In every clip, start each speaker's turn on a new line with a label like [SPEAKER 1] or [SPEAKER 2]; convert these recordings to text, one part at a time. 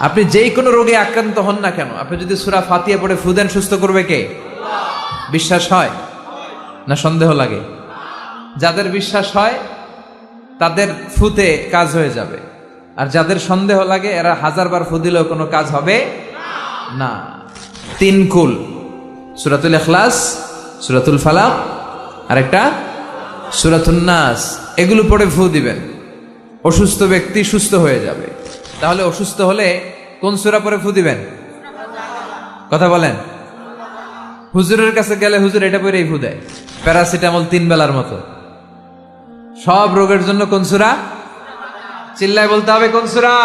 [SPEAKER 1] আপনি যেই কোনো রোগে আক্রান্ত হন না কেন, আপনি যদি সূরা ফাতিহা পড়ে ফু দেন, সুস্থ করবে কে? বিশ্বাস হয় না সন্দেহ লাগে? যাদের বিশ্বাস হয় তাদের ফুতে কাজ হয়ে যাবে, আর যাদের সন্দেহ লাগে এরা 1000 বার ফু দিলেও কোনো কাজ হবে না। 3 কুল, সূরাতুল ইখলাস, সূরাতুল ফালাক, আর একটা সূরাতুন নাস, এগুলো পড়ে ফু দিবেন, অসুস্থ ব্যক্তি সুস্থ হয়ে যাবে। তাহলে অসুস্থ হলে কোন সূরা পড়ে ফু দিবেন? কথা বলেন। হুজুরের কাছে গেলে হুজুর এটা পড়েই ফু দেয়, প্যারাসিটামল 3 বেলার মতো। সব রোগের জন্য কোন সূরা? চিল্লায় বলতে হবে কোন সূরা?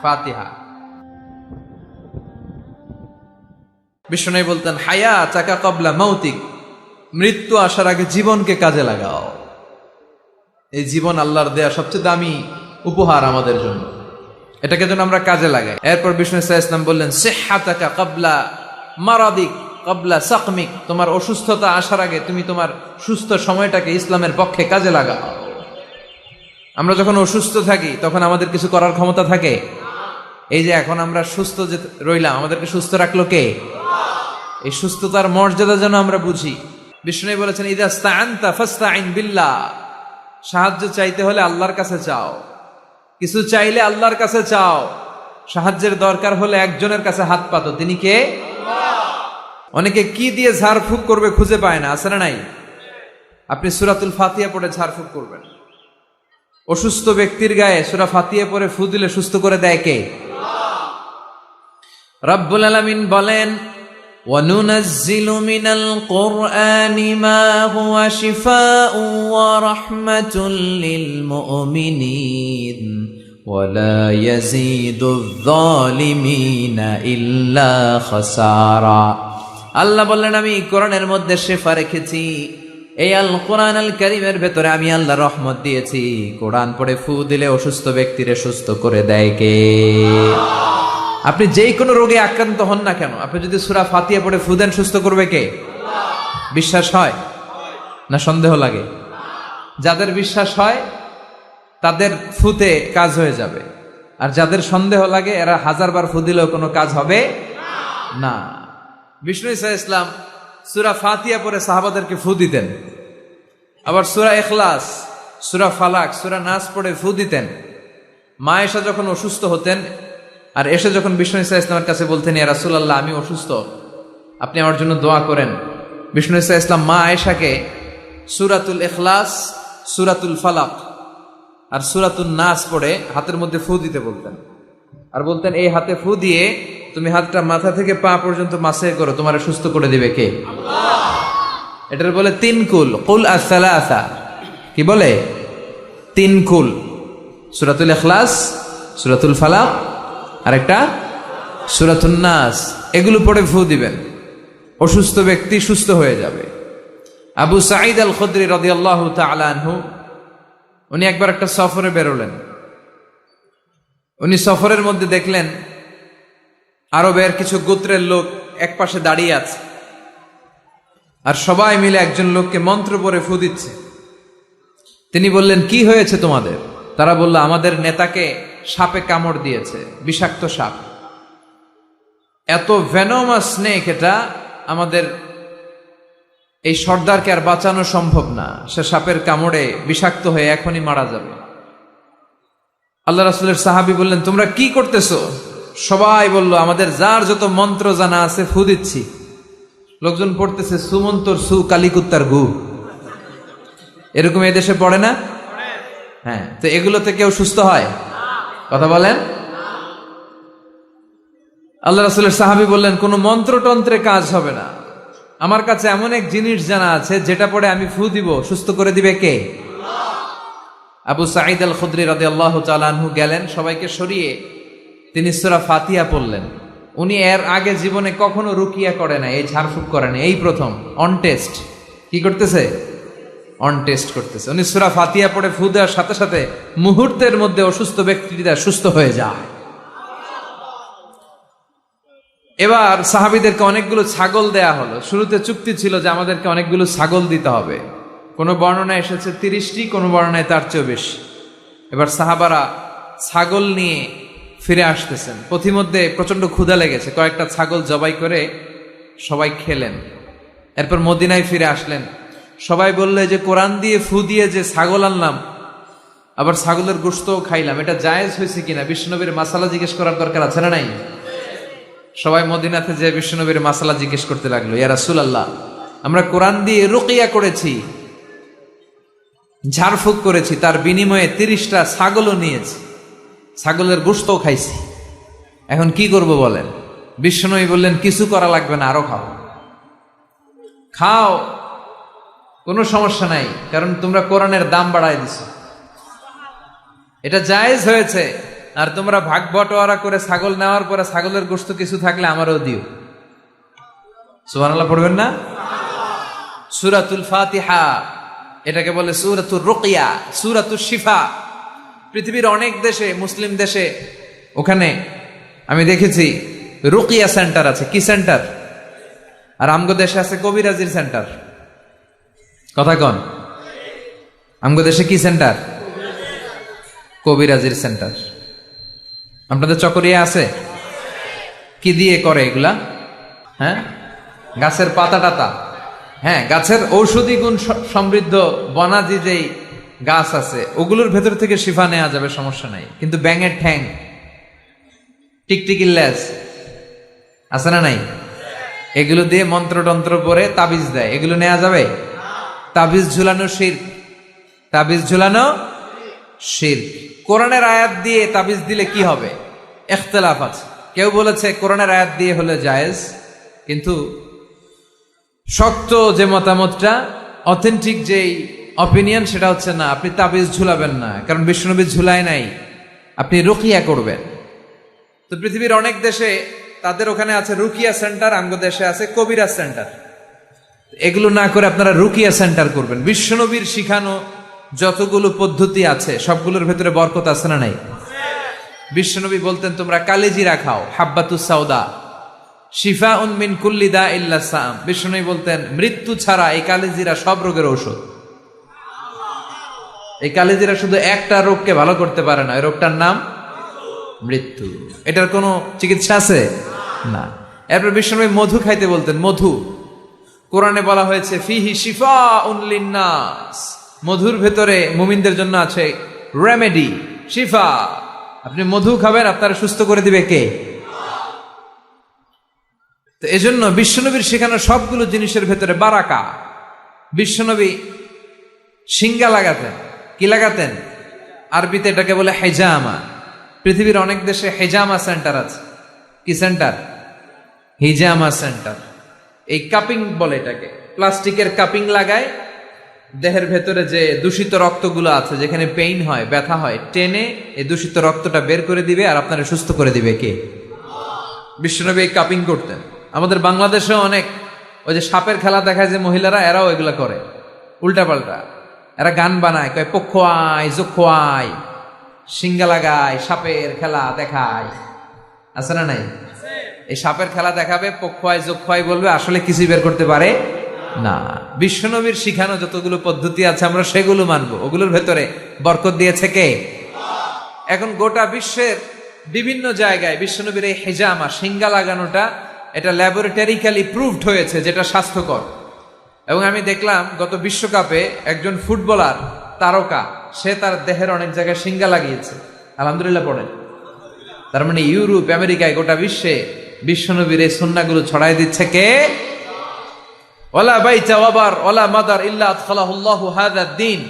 [SPEAKER 1] ফাতিহা। বিষ্ণু বলতেন হায়া চাকা কবলা মৌতিক, মৃত্যু আসার আগে জীবনকে কাজে লাগাও। এই জীবন আল্লাহর দেয়া সবচেয়ে দামি উপহার আমাদের জন্য, এটাকে যেন আমরা কাজে লাগাই। এরপর বিষ্ণু ইসলাম বললেন সিহহাতাকা কবলা মারাদিক কবলা সাকমিক, তোমার অসুস্থতা আসার আগে তুমি তোমার সুস্থ সময়টাকে ইসলামের পক্ষে কাজে লাগাও। আমরা যখন অসুস্থ থাকি তখন আমাদের কিছু করার ক্ষমতা থাকে? এই যে এখন আমরা সুস্থ যে রইলাম, আমাদেরকে সুস্থ রাখলো কে? এই সুস্থতার মর্যাদা যেন আমরা বুঝি। বিষ্ণু বলেছেন ইযা ইসতাআনতা ফাসতাইন বিল্লাহ, সাহায্য চাইতে হলে আল্লাহর কাছে চাও, কিছু চাইলে আল্লাহর কাছে চাও, সাহায্যের দরকার হলে একজনের কাছে হাত পাতো, তিনি কে? অনেকে কি দিয়ে ঝাড়ফুঁক করবে খুঁজে পায় না, আছে না নাই? আপনি সূরাতুল ফাতিহা পড়ে ঝাড়ফুঁক করবেন। অসুস্থ ব্যক্তির গায়ে সূরা ফাতিহা পড়ে ফু দিলে সুস্থ করে দেয় কে? রব্বুল আলামিন বলেন وَنُنَزِّلُ مِنَ الْقُرْآنِ مَا هُوَ شِفَاءٌ وَرَحْمَةٌ لِّلْمُؤْمِنِينَ وَلَا يَزِيدُ الظَّالِمِينَ إِلَّا خَسَارًا। আল্লাহ বললেন আমি কোরআনের মধ্যে শিফা রেখেছি, এই আল কোরআন আল কারীমের ভেতরে আমি আল্লাহ রহমত দিয়েছি। কোরআন পড়ে ফু দিলে অসুস্থ ব্যক্তিরে সুস্থ করে দেয় কে? আপনি যেই কোনো রোগে আক্রান্ত হন না কেন, আপনি যদি সূরা ফাতিহা পড়ে ফু দেন, সুস্থ করবে কে? বিশ্বাস হয় না সন্দেহ লাগে? যাদের বিশ্বাস হয় তাদের ফুতে কাজ হয়ে যাবে, আর যাদের সন্দেহ লাগে এরা 1000 বার ফু দিলেও কোনো কাজ হবে না। বিষ্ণু ইসলাম সূরা ফাতিহা পড়ে সাহাবাদেরকে ফু দিতেন, আবার সূরা ইখলাস, সূরা ফালাক, সূরা নাস পড়ে ফু দিতেন। মা আয়েশা যখন অসুস্থ হতেন আর এসে যখন বিষ্ণু ইসলামের কাছে বলতেন ইয়া রাসূলুল্লাহ আমি অসুস্থ, আপনি আমার জন্য দোয়া করেন, বিষ্ণু ইসলাম মা আয়েশাকে সূরাতুল ইখলাস, সূরাতুল ফালাক আর সূরাতুন নাস পড়ে হাতের মধ্যে ফু দিতে বলতেন, আর বলতেন এই হাতে ফু দিয়ে তুমি হাতটা মাথা থেকে পা পর্যন্ত মাসে করো, তোমার সুস্থ করে দিবে কে? আল্লাহ। এটার বলে 3 কুল, কুল আস-সালাসা। কি বলে? 3 কুল, সূরাতুল ইখলাস, সূরাতুল ফালাক আর একটা সূরাতুন নাস, এগুলো পড়ে ফু দিবেন, অসুস্থ ব্যক্তি সুস্থ হয়ে যাবে। আবু সাঈদ আল খুদরি রাদিয়াল্লাহু তাআলা আনহু, উনি একবার একটা সফরে বেরোলেন। উনি সফরের মধ্যে দেখলেন আরবের কিছু গোত্রের লোক এক পাশে দাঁড়িয়ে আছে, আর সবাই মিলে একজন লোককে মন্ত্র পড়ে ফু দিচ্ছে। তিনি বললেন কি হয়েছে তোমাদের? তারা বলল আমাদের নেতাকে সাপে কামড় দিয়েছে, বিষাক্ত সাপ, এত ভেনোমাস স্নেক, এটা আমাদের এই সর্দারকে আর বাঁচানো সম্ভব না, সে সাপের কামড়ে বিষাক্ত হয়ে এখনই মারা যাবে। আল্লাহ রাসূলের সাহাবী বললেন তোমরা কি করতেছো? সবাই বলল আমাদের যার যত মন্ত্র জানা আছে ফু দিচ্ছি। লোকজন পড়তেছে সুমন্তর সু কালিকুত্তার গু, এরকম এদেশে পড়ে না? হ্যাঁ, তো এগুলোতে কেউ সুস্থ হয়? কথা বলেন। আল্লাহ রাসূলের সাহাবী বললেন কোন মন্ত্রতন্ত্রে কাজ হবে না, আমার কাছে এমন এক জিনিস জানা আছে যেটা পড়ে আমি ফু দিব, সুস্থ করে দিবে কে? আবু সাঈদ আল খুদরি রাদিয়াল্লাহু তাআলা আনহু গেলেন, সবাইকে সরিয়ে তিনি সূরা ফাতিহা পড়লেন। উনি এর আগে জীবনে কখনো রুকিয়া করে না, এই ঝাড়ফুঁক করে না, এই প্রথম অন টেস্ট। কি করতেছে? অন টেস্ট করতেছে। উনি সূরা ফাতিহা পড়ে ফু দেওয়ার সাথে সাথে মুহূর্তের মধ্যে অসুস্থ ব্যক্তিটা সুস্থ হয়ে যায়। এবার সাহাবীদেরকে অনেকগুলো ছাগল দেয়া হলো। শুরুতে চুক্তি ছিল যে আমাদেরকে অনেকগুলো ছাগল দিতে হবে, কোনো বর্ণনায় এসেছে 30টি, কোনো বর্ণনায় তার চেয়েও বেশি। এবার সাহাবারা ছাগল নিয়ে ফিরে আসতেছেন, পথিমধ্যে প্রচন্ড ক্ষুধা লেগেছে, কয়েকটা ছাগল জবাই করে সবাই খেলেন। এরপর মদিনায় ফিরে আসলেন। সবাই বললে যে কোরআন দিয়ে ফু দিয়ে যে ছাগল আনলাম, আবার ছাগলের গোশতও খাইলাম, এটা জায়েজ হয়েছে কিনা বিশ্বনবীর মাসালা জিজ্ঞেস করার দরকার আছে না নাই? সবাই মদিনাতে যে বিশ্বনবীর মাসালা জিজ্ঞেস করতে লাগলো, ইয়া রাসূলুল্লাহ, আমরা কোরআন দিয়ে রুকিয়া করেছি, ঝাড়ফুঁক করেছি, তার বিনিময়ে 30টা ছাগলও নিয়েছি, ছাগলের গোশতও খাইছি, এখন কি করব বলেন? বিশ্বনবী বললেন, কিছু করা লাগবে না, আরো খাও, খাও, কোনো সমস্যা নাই, কারণ তোমরা কোরআনের দাম বাড়ায় দিছো, এটা জায়েজ হয়েছে। আর তোমরা ভাগ বটোয়ারা করে ছাগল নেওয়ার পরে ছাগলের গোশত কিছু থাকলে আমারও দিও। সুবহানাল্লাহ পড়বেন না? সূরাতুল ফাতিহা এটাকে বলে সূরাতুর রুকিয়া, সূরাতুশ শিফা। পৃথিবীর অনেক দেশে, মুসলিম দেশে, ওখানে আমি দেখেছি রুকিয়া সেন্টার আছে। কি সেন্টার? আর আমগো দেশে আছে কবিরাজির সেন্টার। কথা কন, আমগো দেশে কি সেন্টার? কবিরাজির সেন্টার। আপনাদের চকরিয়া আছে? কি দিয়ে করে এগুলা? হ্যাঁ, গাছের পাতা টাতা, হ্যাঁ, গাছের ঔষধি গুণ সমৃদ্ধ বনাজি যেই গাছ আছে ওগুলোর ভেতর থেকে শিফা নেওয়া যাবে, সমস্যা নাই। কিন্তু ব্যাঙের ঠ্যাং, টিকটিকির লেজ আছে না নাই, এগুলো দিয়ে মন্ত্রতন্ত্র পরে তাবিজ দেয়, এগুলো নেওয়া যাবে? তাবিজ ঝুলানো শিরক, তাবিজ ঝুলানো শিরক। কোরআনের আয়াত দিয়ে তাবিজ দিলে কি হবে? ইখতিলাফ আছে। কেউ বলেছে কোরআনের আয়াত দিয়ে হলে জায়েজ, কিন্তু শক্ত যে মতামতটা, অথেন্টিক যেই অপিনিয়ন, সেটা হচ্ছে না, আপনি তাবিজ ঝুলাবেন না, কারণ বিশ্বনবী ঝুলায় নাই, আপনি রুকিয়া করবেন। তো পৃথিবীর অনেক দেশে তাদের ওখানে আছে রুকিয়া সেন্টার, আমগো দেশে আছে কবিরাজ সেন্টার। এগুলো না করে আপনারা রুকিয়া সেন্টার করবেন। বিশ্বনবীর শিখানো যতগুলো পদ্ধতি আছে সবগুলোর ভেতরে বরকত আছে না নাই? বিশ্বনবী বলতেন তোমরা কালিজিরা খাও, হাব্বাতুস সাউদা শিফাউন মিন কুল্লি দা ইল্লা সাম। বিশ্বনবী বলতেন মৃত্যু ছাড়া এই কালিজিরা সব রোগের ঔষধ। এই কালিজিরা শুধু একটা রোগকে ভালো করতে পারে না, এই রোগটার নাম মৃত্যু। এটার কোনো চিকিৎসা আছে না। এরপর বিশ্বনবী মধু খাইতে বলতেন। মধু কোরআনে বলা হয়েছে ফিহি শিফাউন লিন্নাস, মধুর ভেতরে মুমিনদের জন্য আছে রেমেডি, শিফা। আপনি মধু খাবেন, আপনারা সুস্থ করে দিবে কে? তো এজন্য বিশ্বনবীর শেখানো সবগুলো জিনিসের ভেতরে বারাকা। বিশ্বনবী সিঙ্গা লাগাতেন। কি লাগাতেন? আরবিতে এটাকে বলে হেজামা। পৃথিবীর অনেক দেশে হেজামা সেন্টার আছে। কি সেন্টার? হিজামা সেন্টার। এই কাপিং বলে এটাকে, প্লাস্টিকের কাপিং লাগায়, দেহের ভেতরে যে দূষিত রক্তগুলো আছে, যেখানে পেইন হয়, ব্যথা হয়, টেনে এই দূষিত রক্তটা বের করে দিবে আর আপনারা সুস্থ করে দিবে কে? বিশ্বনবী এই কাপিং করতেন। আমাদের বাংলাদেশেও অনেক ওই যে সাপের খেলা দেখায় যে মহিলারা, এরাও এগুলা করে উল্টা পাল্টা। এরা গান বানায়, কয় পক্ষ আয় যোক্ষ আয়, সিঙ্গা লাগায়, সাপের খেলা দেখায়, আছে না নাই? এই সাপের খেলা দেখাবে, পক্ষ আয় যোক্ষ আয় বলবে, আসলে কিছুই বের করতে পারে না। বিশ্বনবীর শিখানো যতগুলো পদ্ধতি আছে আমরা সেগুলো মানবো, ওগুলোর ভেতরে বরকত দিয়েছে কে? এখন গোটা বিশ্বের বিভিন্ন জায়গায় বিশ্বনবীর এই হেজামা, সিঙ্গা লাগানোটা, এটা ল্যাবরেটরিক্যালি প্রুভড হয়েছে যেটা স্বাস্থ্যকর। এবং আমি দেখলাম গত বিশ্বকাপে একজন ফুটবলার তারকা, সে তার দেহের অনেক জায়গায় সিঙ্গা লাগিয়েছে। আলহামদুলিল্লাহ পড়েন। তার মানে ইউরোপ, আমেরিকায়, গোটা বিশ্বে বিশ্বনবীর এই সুন্নাহগুলো ছড়াই দিচ্ছে কে? ওয়ালা বাইতা ওয়াবার ওয়ালা মাদার ইল্লা আদখালাহুল্লাহু হাযাদ দ্বীন।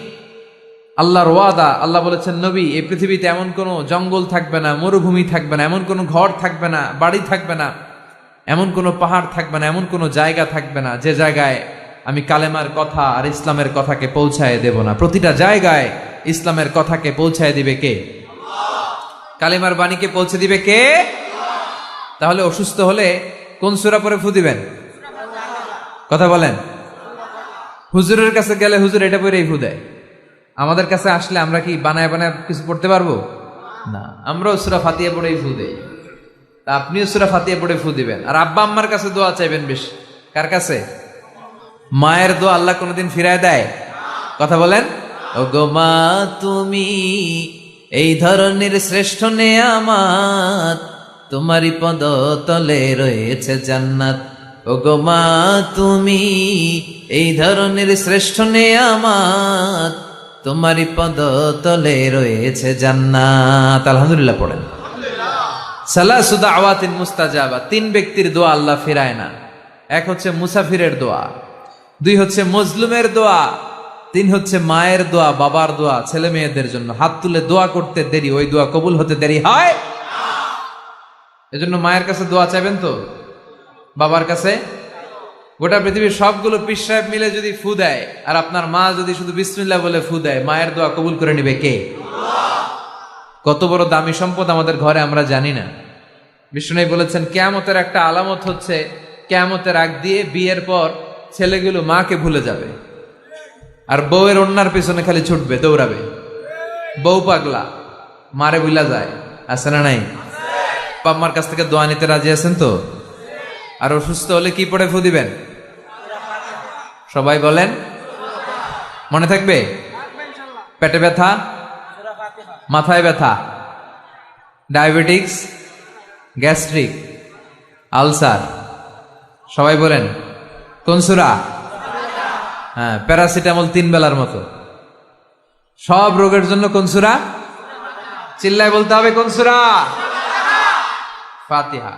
[SPEAKER 1] আল্লাহর ওয়াদা, আল্লাহ বলেছেন নবী, এই পৃথিবীতে এমন কোনো জঙ্গল থাকবে না, মরুভূমি থাকবে না, এমন কোনো ঘর থাকবে না, বাড়ি থাকবে না, এমন কোনো পাহাড় থাকবে না, এমন কোনো জায়গা থাকবে না যে জায়গায় আমি কালেমার কথা আর ইসলামের কথাকে পৌঁছায় দেব না। প্রতিটা জায়গায় ইসলামের কথাকে পৌঁছায় দিবে কে? কালেমার বাণীকে পৌঁছে দিবে কে? তাহলে অসুস্থ হলে কোন সূরা পড়ে ফু দিবেন? কথা বলেন। হুজুরের কাছে গেলে হুজুর এটা পড়েই ফু দেয়। আমাদের কাছে আসলে আমরা কি বানায় বানায় কিছু পড়তে পারবো না? আমরাও সূরা ফাতিহা পড়েই ফু দেই। তা আপনিও সূরা ফাতিহা পড়ে ফু দিবেন। আর আব্বা আম্মার কাছে দোয়া চাইবেন বেশি। কার কাছে? মায়ের দোয়া আল্লাহ কোনোদিন ফিরায় দেয়? কথা বলেন। ওগো মা তুমি এই ধরনের শ্রেষ্ঠ নেয়ামত তোমারই পদতলে রয়েছে জান্নাত। ওগো মা তুমি এই ধরনের শ্রেষ্ঠ নেয়ামত তোমারই পদতলে রয়েছে জান্নাত। আলহামদুলিল্লাহ পড়েন। সালাসু দাওয়াতিন মুস্তাজাবা, 3 ব্যক্তির দোয়া আল্লাহ ফিরায় না। এক হচ্ছে মুসাফিরের দোয়া, 2 হচ্ছে মজলুমের দোয়া, 3 হচ্ছে মায়ের দোয়া, বাবার দোয়া, ছেলে মেয়েদের জন্য হাত তুলে দোয়া করতে দেরি, ওই দোয়া কবুল হতে দেরি হয়। এজন্য মায়ের কাছে দোয়া চাইবেন তো, বাবার কাছে। গোটা পৃথিবীর সবগুলো পীর সাহেব মিলে যদি ফু দেয় আর আপনার মা যদি শুধু বিসমিল্লাহ বলে ফু দেয়, মায়ের দোয়া কবুল করে নিবে কে? কত বড় দামি সম্পদ আমাদের ঘরে আমরা জানি না। বিষ্ণু বলেছেন কিয়ামতের একটা আলামত হচ্ছে কিয়ামতের আগ দিয়ে বিয়ের পর ছেলেগুলো মাকে ভুলে যাবে আর বউয়ের ওন্নার পিছনে খালি ছুটবে, দৌড়াবে। বউ পাগলা, মারে ভুলা যায়, আছে না নাই? বাম্মার কাছ থেকে দোয়া নিতে রাজি আছেন তো? আর অসুস্থ হলে কি পড়ে ফু দিবেন? সবাই বলেন, মনে থাকবে? পেটে ব্যথা, মাথায় ব্যথা, ডায়াবেটিক্স, গ্যাস্ট্রিক, আলসার, সবাই বলেন কোন সূরা? হ্যাঁ, প্যারাসিটামল 3 বেলার মতো। সব রোগের জন্য কোন সূরা? চিল্লায় বলতে হবে কোন সূরা? ফাতিহা।